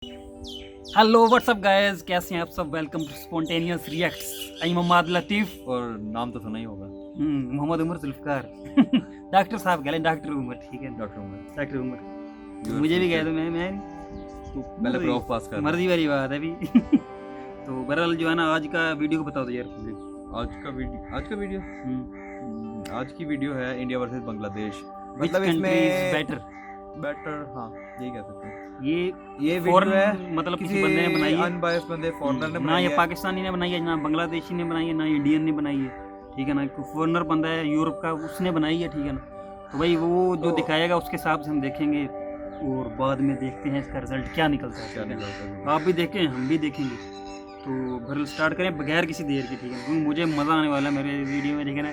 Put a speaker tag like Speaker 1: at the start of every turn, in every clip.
Speaker 1: Hello what's up guys, कैसे हैं आप सब। Welcome to spontaneous reacts. I Mohammad Latif
Speaker 2: और नाम तो सुना ही होगा।
Speaker 1: मोहम्मद उमर जुल्फ़कार डॉक्टर साहब कह लें, डॉक्टर उमर ठीक है,
Speaker 2: डॉक्टर उमर
Speaker 1: डॉक्टर उमर मुझे भी कह दो। मैं
Speaker 2: तू पहले प्रॉफ पास कर।
Speaker 1: मर्जी वाली बात है अभी तो बहरहाल जो है ना, आज का वीडियो को बता दो यार।
Speaker 2: आज की वीडियो है India versus Bangladesh.
Speaker 1: Which country is better?
Speaker 2: Better, हाँ यही कह सकते हैं।
Speaker 1: ये
Speaker 2: वीडियो
Speaker 1: फॉरेन
Speaker 2: है
Speaker 1: मतलब किसी बंदे ने बनाई है,
Speaker 2: अनबायस्ड बंदे फॉरेनर ने
Speaker 1: ना
Speaker 2: बनाई
Speaker 1: ये
Speaker 2: है।
Speaker 1: पाकिस्तानी ने बनाई है, ना बांग्लादेशी ने बनाई है, ना इंडियन ने बनाई है, ठीक है ना। फॉरेनर बंदा है यूरोप का, उसने बनाई है, ठीक है ना। तो भाई वो जो दिखाएगा उसके हिसाब से हम देखेंगे और बाद में देखते हैं इसका रिजल्ट क्या निकलता है।
Speaker 2: क्या निकलता है?
Speaker 1: आप भी देखें, हम भी देखेंगे। तो बहरहाल स्टार्ट करें बगैर किसी देर के, ठीक है, क्योंकि मुझे मज़ा आने वाला है मेरे वीडियो में, ठीक है ना।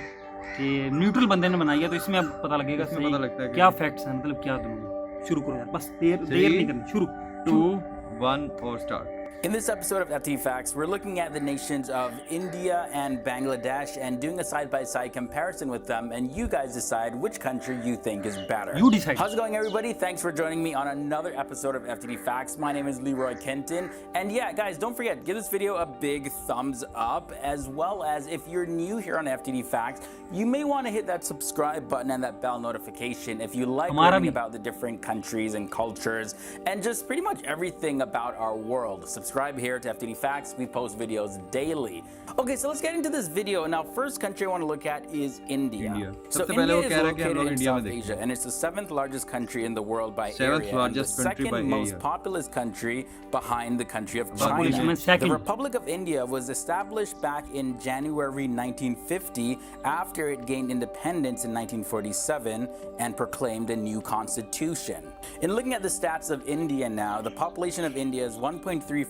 Speaker 1: कि न्यूट्रल बंदे ने बनाई है तो इसमें अब पता लगेगा
Speaker 2: इसमें
Speaker 1: सही
Speaker 2: पता लगता है कि-
Speaker 1: क्या फैक्ट्स हैं, मतलब क्या दोनों। शुरू करो यार, बस देर नहीं करनी, शुरू
Speaker 2: 2, 1 और start.
Speaker 3: In this episode of FT Facts, we're looking at the nations of India and Bangladesh and doing a side-by-side comparison with them, and you guys decide which country you think is better.
Speaker 1: You decide.
Speaker 3: How's it going, everybody? Thanks for joining me on another episode of FTD Facts. My name is Leroy Kenton, and yeah, guys, don't forget, give this video a big thumbs up, as well as if you're new here on FTD Facts, you may want to hit that subscribe button and that bell notification if you like learning about the different countries and cultures and just pretty much everything about our world. Subscribe here to FTD Facts. We post videos daily. Okay, so let's get into this video. Now, first country I want to look at is India. So India is located in South Asia, and it's the 7th largest country in the world by area, and the second most populous country behind the country of China. The Republic of India was established back in January 1950 after it gained independence in 1947 and proclaimed a new constitution. In looking at the stats of India now, the population of India is 1.35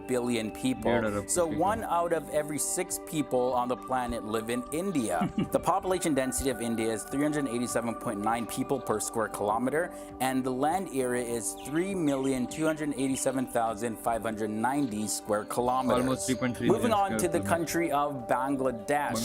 Speaker 3: billion people. So 1 out of every 6 people on the planet live in India. The population density of India is 387.9 people per square kilometer, and the land area is 3,287,590 square kilometers.
Speaker 2: Almost 3.3
Speaker 3: Moving on to the country of Bangladesh.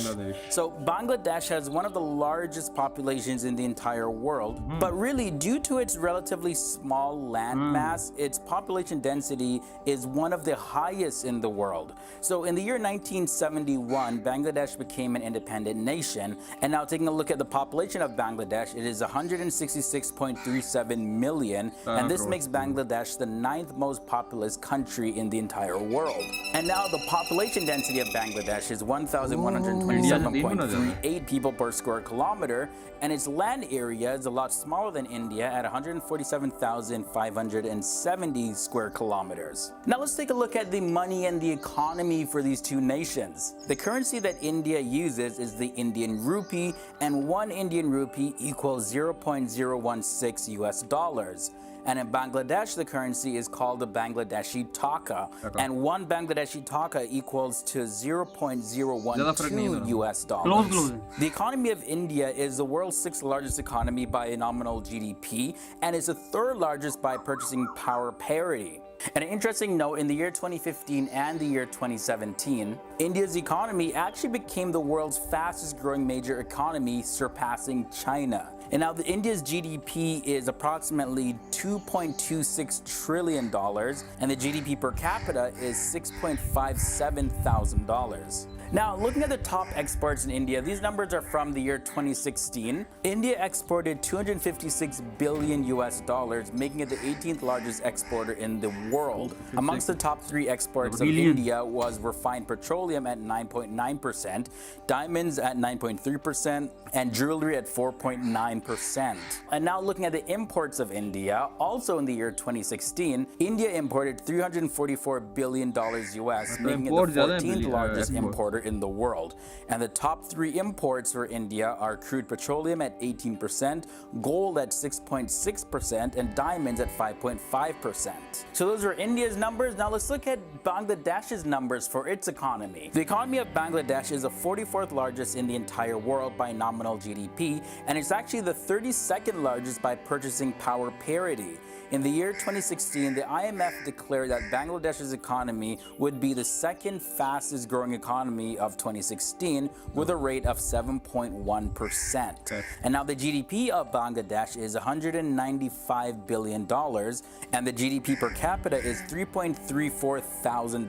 Speaker 3: So Bangladesh has one of the largest populations in the entire world, but really due to its relatively small land mass, its population density is one of the highest in the world. So in the year 1971, Bangladesh became an independent nation, and now taking a look at the population of Bangladesh, it is 166.37 million, and this makes Bangladesh the 9th most populous country in the entire world. And now the population density of Bangladesh is 1,127.38 people per square kilometer, and its land area is a lot smaller than India at 147,570 square kilometers. Now let's take a look at the money and the economy for these two nations. The currency that India uses is the Indian rupee, and 1 Indian rupee equals 0.016 US dollars. And in Bangladesh, the currency is called the Bangladeshi taka, and 1 Bangladeshi taka equals to 0.012 US dollars. The economy of India is the world's 6th largest economy by nominal GDP, and is the 3rd largest by purchasing power parity. And an interesting note, in the year 2015 and the year 2017, India's economy actually became the world's fastest growing major economy, surpassing China. And now India's GDP is approximately $2.26 trillion, and the GDP per capita is $6.57 thousand. Now, looking at the top exports in India, these numbers are from the year 2016. India exported 256 billion US dollars, making it the 18th largest exporter in the world. Amongst the top 3 exports of India was refined petroleum at 9.9%, diamonds at 9.3%, and jewelry at 4.9%. And now looking at the imports of India, also in the year 2016, India imported $344 billion US, making it the 14th largest importer in the world. And the top 3 imports for India are crude petroleum at 18%, gold at 6.6%, and diamonds at 5.5%. So those are India's numbers. Now let's look at Bangladesh's numbers for its economy. The economy of Bangladesh is the 44th largest in the entire world by nominal GDP, and it's actually the 32nd largest by purchasing power parity. In the year 2016, the IMF declared that Bangladesh's economy would be the 2nd fastest growing economy February of 2016 with a rate of 7.1%. And now the GDP of Bangladesh is $195 billion, and the GDP per capita is $3.34 thousand.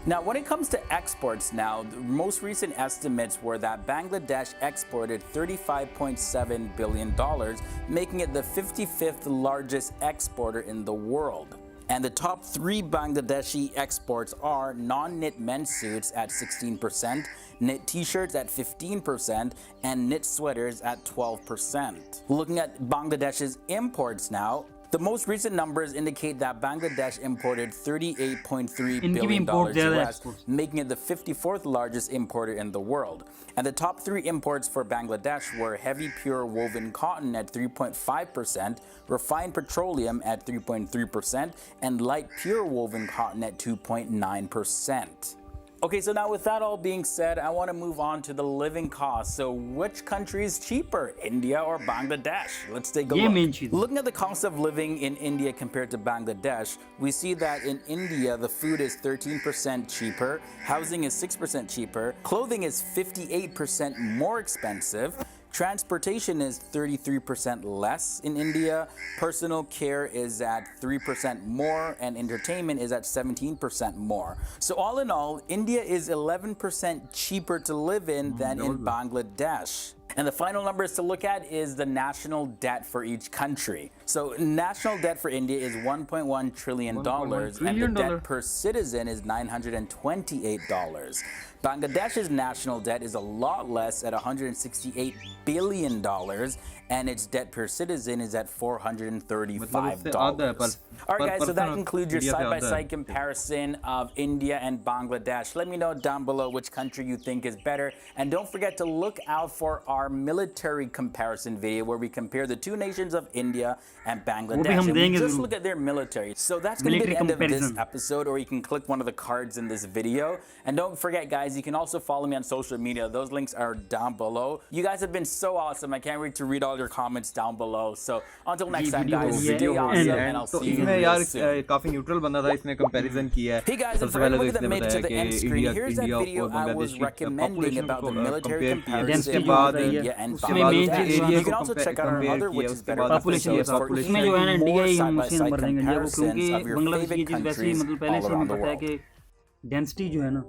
Speaker 3: Now, when it comes to exports now, the most recent estimates were that Bangladesh exported $35.7 billion, making it the 55th largest exporter in the world. And the top 3 Bangladeshi exports are non-knit men's suits at 16%, knit t-shirts at 15%, and knit sweaters at 12%. Looking at Bangladesh's imports now, the most recent numbers indicate that Bangladesh imported $38.3 billion US, making it the 54th largest importer in the world. And the top 3 imports for Bangladesh were heavy pure woven cotton at 3.5%, refined petroleum at 3.3%, and light pure woven cotton at 2.9%. Okay, so now with that all being said, I want to move on to the living costs. So which country is cheaper, India or Bangladesh? Let's take a look. Looking at the cost of living in India compared to Bangladesh, we see that in India, the food is 13% cheaper, housing is 6% cheaper, clothing is 58% more expensive, transportation is 33% less in India, personal care is at 3% more, and entertainment is at 17% more. So all in all, India is 11% cheaper to live in than in Bangladesh. And the final numbers to look at is the national debt for each country. So national debt for India is $1.1 trillion, and the debt per citizen is $928. Bangladesh's national debt is a lot less at $168 billion, and its debt per citizen is at $435. All right, guys, so that concludes your side-by-side comparison of India and Bangladesh. Let me know down below which country you think is better, and don't forget to look out for our military comparison video where we compare the 2 nations of India and Bangladesh. And we just look at their military. So that's going to be the end of this episode, or you can click one of the cards in this video. And don't forget, guys, you can also follow me on social media. Those links are down below. You guys have been so awesome. I can't wait to read all your comments down below. So until next time, guys, stay awesome, and I'll see you real soon.
Speaker 2: काफी neutral बंदा था, इसने comparison किया है.
Speaker 3: Hey guys, if you're looking to make it to the end screen, here's that video I was recommending about the military comparison of India and Bangladesh. You can also check out our other, which is better episodes for even more side-by-side comparisons of your favorite countries all around the world.
Speaker 1: Density जो है ना,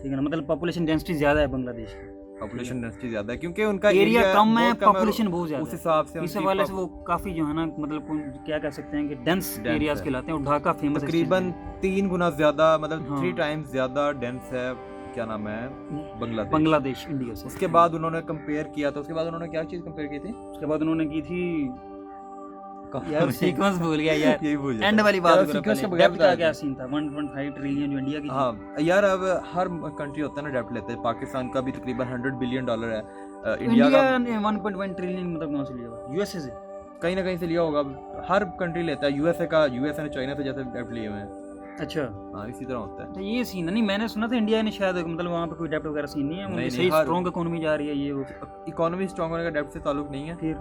Speaker 1: ठीक है ना, मतलब population density ज्यादा है बांग्लादेश की.
Speaker 2: पॉपुलेशन डेंसिटी ज्यादा है क्योंकि उनका
Speaker 1: एरिया कम है, पॉपुलेशन बहुत ज्यादा है.
Speaker 2: उस हिसाब से
Speaker 1: इस हवाले से वो काफी जो है ना, मतलब क्या कह सकते हैं कि डेंस एरियाज कहलाते हैं. और ढाका फेमस
Speaker 2: तकरीबन 3 गुना ज्यादा, मतलब 3 टाइम्स ज्यादा डेंस है, क्या नाम है,
Speaker 1: बांग्लादेश इंडिया से.
Speaker 2: उसके बाद उन्होंने कंपेयर किया, तो उसके बाद उन्होंने क्या चीज कंपेयर की थी? उसके बाद उन्होंने की थी
Speaker 1: यार सीक्वेंस भूल गया यार.
Speaker 2: यही भूल गया.
Speaker 1: एंड वाली बात करो. सीक्वेंस का क्या सीन था? 1.5 ट्रिलियन जो इंडिया की.
Speaker 2: हां यार, अब हर कंट्री होता है ना डेब्ट लेते हैं. पाकिस्तान का भी तकरीबन $100 बिलियन है.
Speaker 1: इंडिया का 1.1 ट्रिलियन मतलब कहां से लिया होगा? यूएसए से,
Speaker 2: कहीं ना कहीं से लिया होगा. हर कंट्री लेता है. यूएसए ने चाइना से जैसे डेब्ट लिए हुए हैं.
Speaker 1: अच्छा,
Speaker 2: हाँ, इसी तरह होता है.
Speaker 1: तो ये सीन है. नहीं, मैंने सुना था इंडिया ने शायद, मतलब वहाँ पे कोई डेब्ट वगैरह सीन नहीं है. उनकी सही स्ट्रॉन्ग इकोनॉमी जा रही है. ये वो
Speaker 2: इकोनॉमी स्ट्रॉन्ग होने का डेब्ट से ताल्लुक नहीं है. फिर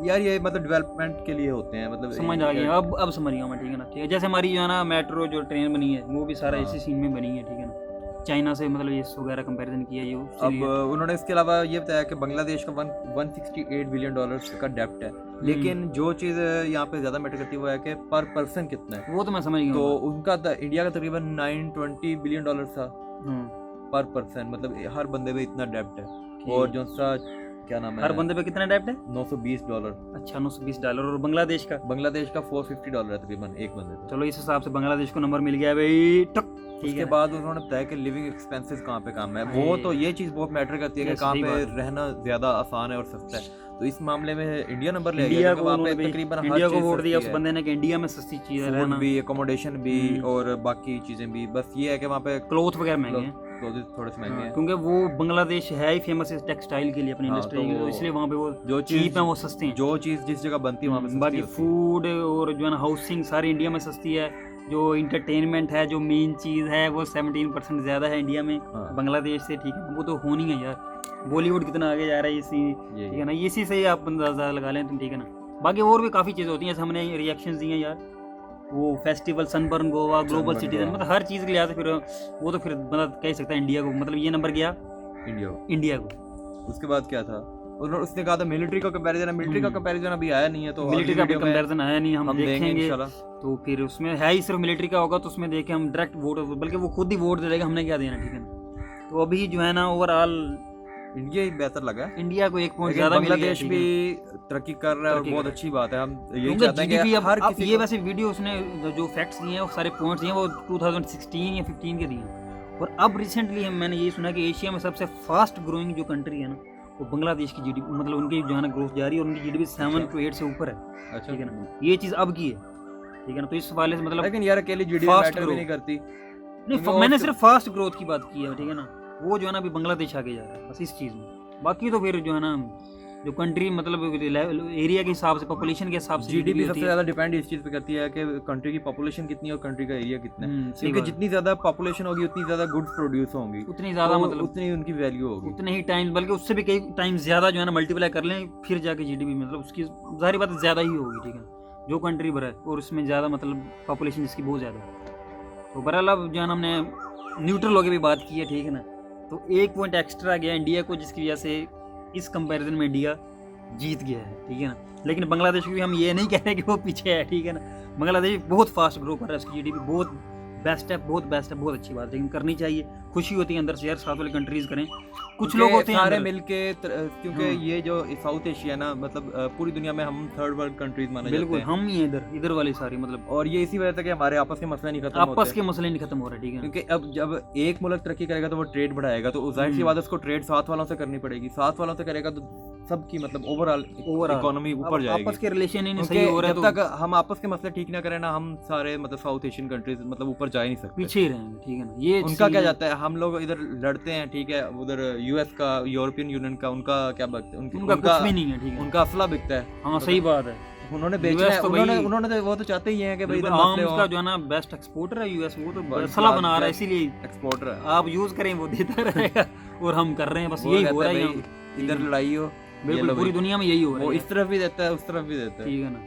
Speaker 2: यार ये मतलब डेवलपमेंट के लिए होते हैं, मतलब
Speaker 1: समझ आ गया. अब समझ गया मैं. ठीक है ना, ठीक है. जैसे हमारी जो है ना मेट्रो जो ट्रेन बनी है, वो भी सारा इसी सीन में बनी है. ठीक है ना, चाइना से मतलब ये वगैरह कंपैरिजन किया ये.
Speaker 2: अब उन्होंने इसके अलावा ये बताया कि बांग्लादेश का $168 बिलियन का डेब्ट है. लेकिन जो चीज़ यहाँ पे ज़्यादा मैटर करती है वो है कि पर पर्सन कितना है.
Speaker 1: वो तो मैं समझ गया.
Speaker 2: तो उनका इंडिया का तकरीबन $920 बिलियन था पर पर्सन, मतलब हर बंदे पे इतना डेब्ट है. और जो सा क्या नाम है,
Speaker 1: हर बंदे पे कितना डेब्ट है?
Speaker 2: $920.
Speaker 1: अच्छा, $920. और बांग्लादेश का
Speaker 2: $450 है तकरीबन एक बंदे पे.
Speaker 1: चलो, इस हिसाब से बांग्लादेश को नंबर मिल गया भाई.
Speaker 2: उसके बाद उन्होंने बताया कि लिविंग एक्सपेंसेस कहाँ पे कम है. वो तो ये चीज़ बहुत मैटर करती है कि कहाँ पे रहना ज़्यादा आसान है और सस्ता है. तो इस मामले में इंडिया नंबर ले गया.
Speaker 1: इंडिया को वोट दिया उस बंदे ने कि इंडिया में सस्ती चीज़ है, रहना
Speaker 2: भी, एकोमोडेशन भी और बाकी चीज़ें भी. बस ये है कि वहाँ पे
Speaker 1: क्लोथ वगैरह महंगे हैं,
Speaker 2: थोड़े से महंगे हैं,
Speaker 1: क्योंकि वो बांग्लादेश है ही फेमस है टेक्सटाइल के लिए, अपनी इंडस्ट्री के लिए. तो इसलिए वहाँ पे वो जो चीप है वो सस्ते हैं.
Speaker 2: जो चीज़ जिस जगह बनती है वहाँ पे.
Speaker 1: बाकी फूड और जो है ना हाउसिंग सारी इंडिया में सस्ती है. जो इंटरटेनमेंट है, जो मेन चीज़ है, वो 17% ज़्यादा है इंडिया में बांग्लादेश से. ठीक है, वो तो होनी है यार. बॉलीवुड कितना आगे जा रहा है इसी, ठीक है ना, इसी से ही आप अंदाजा लगा लें तुम. ठीक है ना, बाकी और भी काफ़ी चीज़ें होती हैं. जैसे हमने रिएक्शंस दिए हैं यार, वो festival sunburn Goa, global
Speaker 2: Sunburn
Speaker 1: citizen,
Speaker 2: Goa।
Speaker 1: मतलब हर चीज़ के लिहाज से फिर वो तो फिर मतलब कह सकता है इंडिया को, मतलब ये नंबर गया इंडिया को।
Speaker 2: उसके बाद क्या था, उसने कहा था मिलिट्री का कंपैरिजन है, मिलिट्री का कंपैरिजन अभी आया नहीं है, तो
Speaker 1: मिलिट्री का
Speaker 2: वीडियो में
Speaker 1: कंपैरिजन आया नहीं, हम
Speaker 2: देंगे
Speaker 1: देखेंगे।
Speaker 2: इंशाल्लाह।
Speaker 1: तो फिर उसमें है ही सिर्फ मिलिट्री का होगा, तो उसमें देखें हम डायरेक्ट वोट, बल्कि वो खुद ही वोट दे देगा, हमने क्या देना, ठीक है ना। तो अभी जो है ना ओवरऑल
Speaker 2: इंडिया ही बेहतर लगा है।
Speaker 1: इंडिया को 1 पॉइंट
Speaker 2: लेकिन
Speaker 1: ज़्यादा मिल गया,
Speaker 2: बांग्लादेश
Speaker 1: ठीक
Speaker 2: भी
Speaker 1: है।
Speaker 2: तरक्की कर रहा है और
Speaker 1: तरक्की
Speaker 2: बहुत
Speaker 1: कर
Speaker 2: अच्छी बात है। हम यही
Speaker 1: क्योंकि
Speaker 2: चाहते हैं कि
Speaker 1: GDP
Speaker 2: हर
Speaker 1: अब
Speaker 2: किसी
Speaker 1: ये
Speaker 2: को
Speaker 1: वैसे वीडियो उसने जो फैक्ट्स दिए हैं वो सारे पॉइंट्स दिए हैं वो 2016 या 15 के दिए हैं। और अब रिसेंटली मैंने ये सुना कि एशिया में सबसे फास्ट ग्रोइंग जो कंट्री है ना वो बांग्लादेश की GDP, मतलब उनकी जो है ना ग्रोथ जारी है और उनकी GDP 7 to 8 से ऊपर है,
Speaker 2: अच्छा
Speaker 1: ठीक है ना। ये चीज़ अब की है, ठीक है ना। तो इस वाले से मतलब
Speaker 2: लेकिन यार अकेली जीडीपी
Speaker 1: fast
Speaker 2: मैटर भी
Speaker 1: growth।
Speaker 2: नहीं करती।
Speaker 1: नहीं,
Speaker 2: क्योंकि
Speaker 1: मैंने
Speaker 2: और-
Speaker 1: सिर्फ फास्ट ग्रोथ की बात की है, ठीक है ना। वो जो है ना अभी बांग्लादेश आगे जा रहा है बस इस चीज़ में। बाकी तो फिर जो है ना जो कंट्री मतलब एरिया के हिसाब से, पॉपुलेशन के हिसाब से
Speaker 2: जीडीपी
Speaker 1: GDP
Speaker 2: सबसे
Speaker 1: होती है।
Speaker 2: ज्यादा डिपेंड इस चीज पे करती है कि कंट्री की पॉपुलेशन कितनी है और कंट्री का एरिया कितना है।
Speaker 1: सही
Speaker 2: क्योंकि
Speaker 1: बात है।
Speaker 2: जितनी ज्यादा पॉपुलेशन होगी उतनी ज्यादा गुड्स प्रोड्यूस होंगी,
Speaker 1: उतनी ज़्यादा
Speaker 2: तो
Speaker 1: मतलब
Speaker 2: उतनी उनकी वैल्यू होगी।
Speaker 1: उतने ही टाइम, बल्कि उससे भी कई टाइम ज़्यादा जो है ना मल्टीप्लाई कर लें फिर जाके GDP मतलब उसकी जाहिर बात है ज़्यादा ही होगी, ठीक है। जो कंट्री बड़ा है और उसमें ज़्यादा मतलब पॉपुलेशन जिसकी बहुत ज़्यादा है। तो बहरहाल अब जो है ना हमने न्यूट्रल होकर भी बात की है, ठीक है ना। तो 1 पॉइंट एक्स्ट्रा गया इंडिया को, जिसकी वजह से इस कंपैरिजन में इंडिया जीत गया है, ठीक है ना। लेकिन बांग्लादेश को भी हम ये नहीं कह रहे कि वो पीछे है, ठीक है ना। बांग्लादेश बहुत फास्ट ग्रो कर रहा है, उसकी GDP बहुत बेस्ट है, बहुत बेस्ट है, बहुत अच्छी बात है। लेकिन करनी चाहिए, खुशी होती है अंदर से यार, साथ वाली कंट्रीज करें। कुछ
Speaker 2: क्योंकि
Speaker 1: लोग होते हैं
Speaker 2: सारे
Speaker 1: अंदर-
Speaker 2: मिलके क्योंकि ये जो साउथ एशिया ना, मतलब पूरी दुनिया में हम थर्ड वर्ल्ड कंट्रीज माने जाते
Speaker 1: बिल्कुल
Speaker 2: हैं।
Speaker 1: हम ही हैं इधर वाली सारी, मतलब
Speaker 2: और ये इसी वजह से कि हमारे आपस के मसले नहीं खत्म
Speaker 1: आपस
Speaker 2: होते।
Speaker 1: के मसले नहीं खत्म हो रहे, ठीक है।
Speaker 2: क्योंकि अब जब एक मुल्क तरक्की करेगा तो वो ट्रेड बढ़ाएगा, तो जाहिर सी बात है उसको ट्रेड साथ वालों से करनी पड़ेगी। साथ वालों से करेगा तो सबकी मतलब ओवरऑल इकोनॉमी ऊपर जाएगी।
Speaker 1: आपस के रिलेशन ही नहीं
Speaker 2: क्योंकि
Speaker 1: सही हो रहे
Speaker 2: जब
Speaker 1: तो
Speaker 2: तक हम आपस के मसले ठीक ना करें ना, हम सारे मतलब साउथ एशियन कंट्रीज मतलब ऊपर जा ही नहीं सकते।
Speaker 1: पीछे ही रहेंगे, ठीक है ना। ये
Speaker 2: उनका क्या
Speaker 1: चीज़-
Speaker 2: जाता है, हम लोग इधर लड़ते हैं, ठीक है, उधर यूएस का, यूरोपियन यूनियन का, उनका क्या बिकता है,
Speaker 1: उनका कुछ भी नहीं है, ठीक है।
Speaker 2: उनका असला बिकता है।
Speaker 1: हाँ सही बात है।
Speaker 2: उन्होंने बेचना
Speaker 1: US
Speaker 2: है,
Speaker 1: तो
Speaker 2: उन्होंने
Speaker 1: भाई-
Speaker 2: उन्होंने तो वो तो चाहते ही हैं कि भाई इधर
Speaker 1: आर्म्स
Speaker 2: मसले
Speaker 1: का
Speaker 2: हो,
Speaker 1: जो है ना बेस्ट एक्सपोर्टर है US, वो तो
Speaker 2: बस
Speaker 1: सला
Speaker 2: बात
Speaker 1: बना रहा है,
Speaker 2: best
Speaker 1: इसीलिए
Speaker 2: एक्सपोर्टर है।
Speaker 1: आप यूज करें वो देता रहेगा और हम कर रहे हैं, बस
Speaker 2: वो
Speaker 1: यही
Speaker 2: कहता
Speaker 1: हो रहा
Speaker 2: है
Speaker 1: है
Speaker 2: भाई,
Speaker 1: यहाँ।
Speaker 2: इधर लड़ाई हो, ये
Speaker 1: बिल्कुल
Speaker 2: लो
Speaker 1: पूरी
Speaker 2: भाई।
Speaker 1: दुनिया में यही हो रहा
Speaker 2: वो
Speaker 1: है,
Speaker 2: इस तरफ भी देता है, उस तरफ भी देता है।
Speaker 1: ठीक है ना।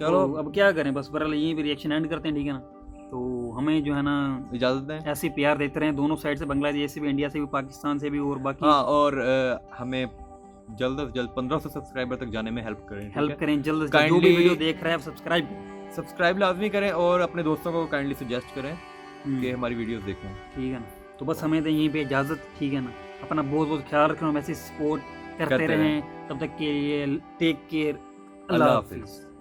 Speaker 2: चलो
Speaker 1: तो अब क्या करें, बस बहरहाल यहीं पे रिएक्शन एंड करते हैं, ठीक है ना। तो हमें जो है ना
Speaker 2: इजाजत दें।
Speaker 1: ऐसे प्यार देते रहें दोनों साइड से, बांग्लादेश से भी, इंडिया से भी, पाकिस्तान से भी, और बाकी
Speaker 2: हाँ, और हमें जल्द से जल्द 1500 सब्सक्राइबर तक जाने में हेल्प करें।
Speaker 1: हेल्प करें जल्द से जल्द। जो भी
Speaker 2: Kindly-
Speaker 1: वीडियो देख रहे हैं सब्सक्राइब करें,
Speaker 2: सब्सक्राइब लाजमी करें और अपने दोस्तों को काइंडली सजेस्ट करें
Speaker 1: हम्म,
Speaker 2: कि हमारी वीडियोस देखें।
Speaker 1: ठीक है ना। तो बस हमें तो यहीं पे इजाज़त, ठीक है ना। अपना बहुत बहुत ख्याल रखें, हम ऐसे सपोर्ट करते
Speaker 2: करते
Speaker 1: रहें। तब तक के लिए टेक केयर,
Speaker 2: अल्लाह
Speaker 1: अल्लाह
Speaker 2: हाफिज़।
Speaker 1: हाफिज़।